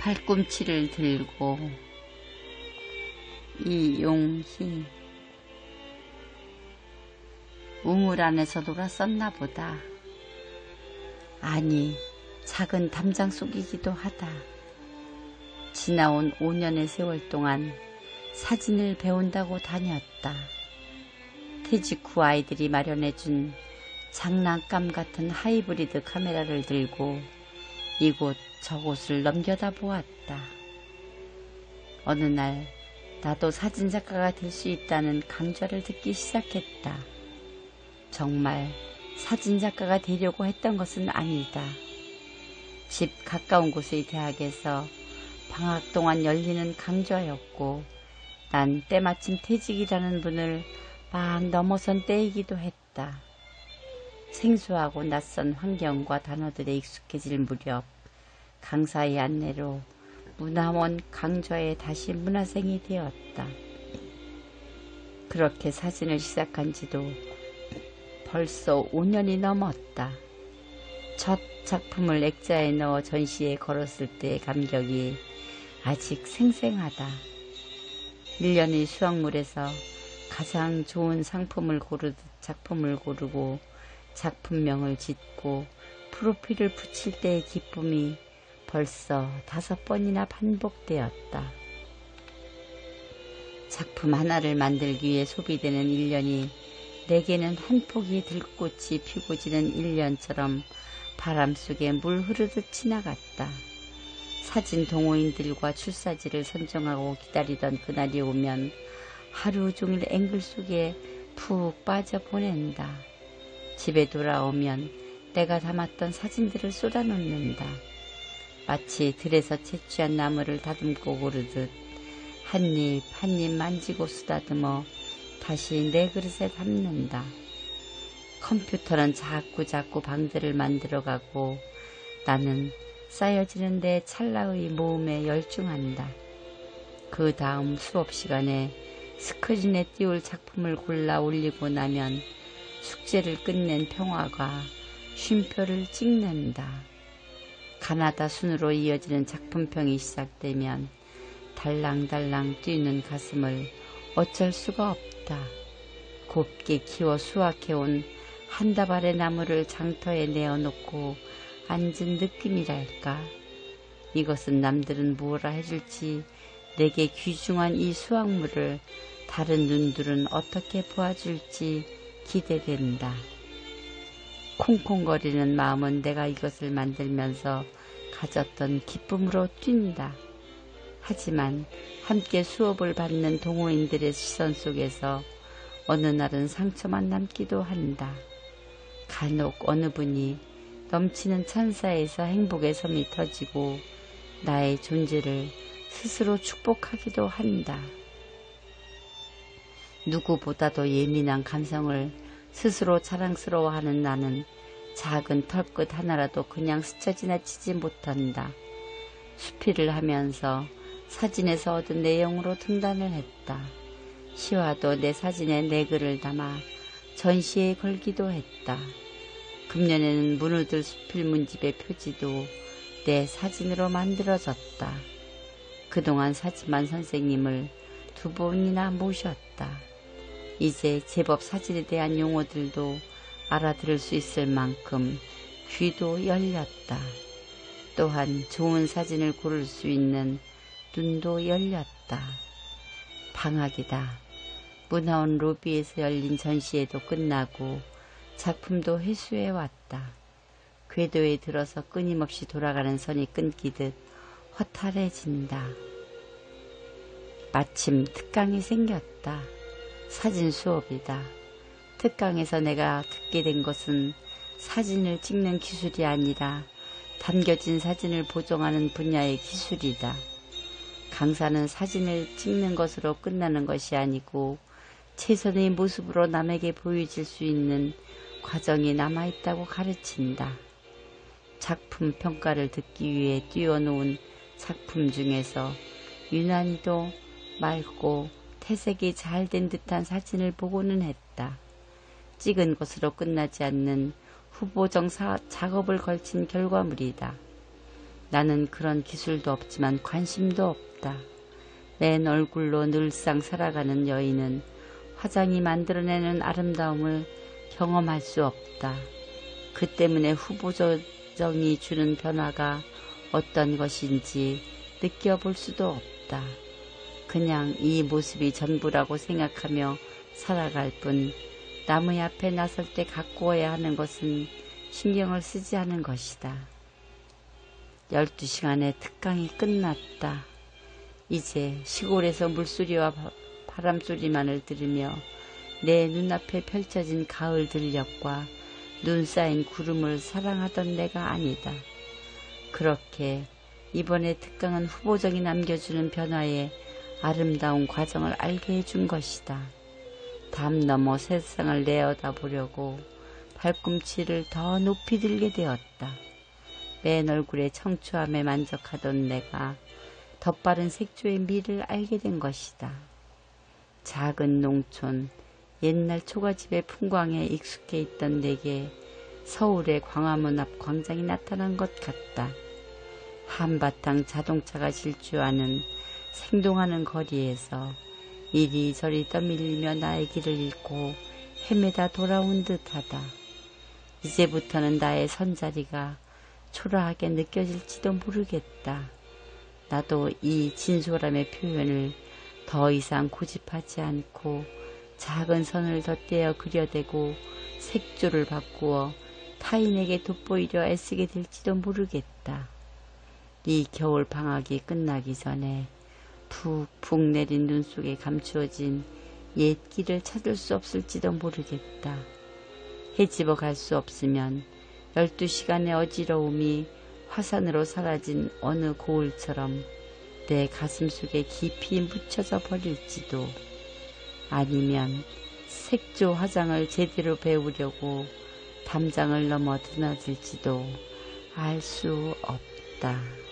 팔꿈치를 들고 이용희 우물 안에서 놀았었나 보다. 아니, 작은 담장 속이기도 하다. 지나온 5년의 세월 동안 사진을 배운다고 다녔다. 퇴직 후 아이들이 마련해준 장난감 같은 하이브리드 카메라를 들고 이곳 저곳을 넘겨다 보았다. 어느 날 나도 사진작가가 될 수 있다는 강좌를 듣기 시작했다. 정말 사진작가가 되려고 했던 것은 아니다. 집 가까운 곳의 대학에서 방학 동안 열리는 강좌였고 난 때마침 퇴직이라는 문을 막 넘어선 때이기도 했다. 생소하고 낯선 환경과 단어들에 익숙해질 무렵 강사의 안내로 문화원 강좌에 다시 문화생이 되었다. 그렇게 사진을 시작한 지도 벌써 5년이 넘었다. 첫 작품을 액자에 넣어 전시에 걸었을 때의 감격이 아직 생생하다. 1년의 수확물에서 가장 좋은 상품을 고르듯 작품을 고르고 작품명을 짓고 프로필을 붙일 때의 기쁨이 벌써 5번이나 반복되었다. 작품 하나를 만들기 위해 소비되는 1년이 내게는 한 포기의 들꽃이 피고 지는 1년처럼 바람 속에 물 흐르듯 지나갔다. 사진 동호인들과 출사지를 선정하고 기다리던 그날이 오면 하루 종일 앵글 속에 푹 빠져 보낸다. 집에 돌아오면 내가 담았던 사진들을 쏟아놓는다. 마치 들에서 채취한 나무를 다듬고 고르듯 한 입 한 입 만지고 쓰다듬어 다시 내 그릇에 담는다. 컴퓨터는 자꾸 방들을 만들어가고 나는 쌓여지는 내 찰나의 모험에 열중한다. 그 다음 수업 시간에 스크린에 띄울 작품을 골라 올리고 나면 숙제를 끝낸 평화가 쉼표를 찍는다. 가나다 순으로 이어지는 작품평이 시작되면 달랑달랑 뛰는 가슴을 어쩔 수가 없다. 곱게 키워 수확해온 한 다발의 나무를 장터에 내어놓고 앉은 느낌이랄까. 이것은 남들은 뭐라 해줄지 내게 귀중한 이 수확물을 다른 눈들은 어떻게 보아줄지 기대된다. 콩콩거리는 마음은 내가 이것을 만들면서 가졌던 기쁨으로 뛴다. 하지만 함께 수업을 받는 동호인들의 시선 속에서 어느 날은 상처만 남기도 한다. 간혹 어느 분이 넘치는 찬사에서 행복의 섬이 터지고 나의 존재를 스스로 축복하기도 한다. 누구보다도 예민한 감성을 스스로 자랑스러워하는 나는 작은 털끝 하나라도 그냥 스쳐 지나치지 못한다. 수필을 하면서 사진에서 얻은 내용으로 등단을 했다. 시와도 내 사진에 내 글을 담아 전시에 걸기도 했다. 금년에는 문우들 수필문집의 표지도 내 사진으로 만들어졌다. 그동안 사진만 선생님을 2번이나 모셨다. 이제 제법 사진에 대한 용어들도 알아들을 수 있을 만큼 귀도 열렸다. 또한 좋은 사진을 고를 수 있는 눈도 열렸다. 방학이다. 문화원 로비에서 열린 전시회도 끝나고 작품도 회수해 왔다. 궤도에 들어서 끊임없이 돌아가는 선이 끊기듯 허탈해진다. 마침 특강이 생겼다. 사진 수업이다. 특강에서 내가 듣게 된 것은 사진을 찍는 기술이 아니라 담겨진 사진을 보정하는 분야의 기술이다. 강사는 사진을 찍는 것으로 끝나는 것이 아니고 최선의 모습으로 남에게 보여질 수 있는 과정이 남아있다고 가르친다. 작품 평가를 듣기 위해 띄워놓은 작품 중에서 유난히도 맑고 태색이 잘 된 듯한 사진을 보고는 했다. 찍은 것으로 끝나지 않는 후보정 작업을 걸친 결과물이다. 나는 그런 기술도 없지만 관심도 없다. 맨 얼굴로 늘상 살아가는 여인은 화장이 만들어내는 아름다움을 경험할 수 없다. 그 때문에 후보정이 주는 변화가 어떤 것인지 느껴볼 수도 없다. 그냥 이 모습이 전부라고 생각하며 살아갈 뿐 남의 앞에 나설 때 가꾸어야 하는 것은 신경을 쓰지 않은 것이다. 12시간의 특강이 끝났다. 이제 시골에서 물소리와 바람소리만을 들으며 내 눈앞에 펼쳐진 가을 들녘과 눈 쌓인 구름을 사랑하던 내가 아니다. 그렇게 이번에 특강은 후보정이 남겨주는 변화의 아름다운 과정을 알게 해준 것이다. 담 넘어 세상을 내어다보려고 발꿈치를 더 높이 들게 되었다. 맨 얼굴의 청초함에 만족하던 내가 덧바른 색조의 미를 알게 된 것이다. 작은 농촌, 옛날 초가집의 풍광에 익숙해 있던 내게 서울의 광화문 앞 광장이 나타난 것 같다. 한바탕 자동차가 질주하는 생동하는 거리에서 이리저리 떠밀리며 나의 길을 잃고 헤매다 돌아온 듯하다. 이제부터는 나의 선자리가 초라하게 느껴질지도 모르겠다. 나도 이 진솔함의 표현을 더 이상 고집하지 않고 작은 선을 덧대어 그려대고 색조를 바꾸어 타인에게 돋보이려 애쓰게 될지도 모르겠다. 이 겨울 방학이 끝나기 전에 푹푹 내린 눈 속에 감추어진 옛 길을 찾을 수 없을지도 모르겠다. 헤집어 갈 수 없으면 12시간의 어지러움이 화산으로 사라진 어느 고을처럼 내 가슴 속에 깊이 묻혀져 버릴지도, 아니면 색조 화장을 제대로 배우려고 담장을 넘어 드나들지도 알 수 없다.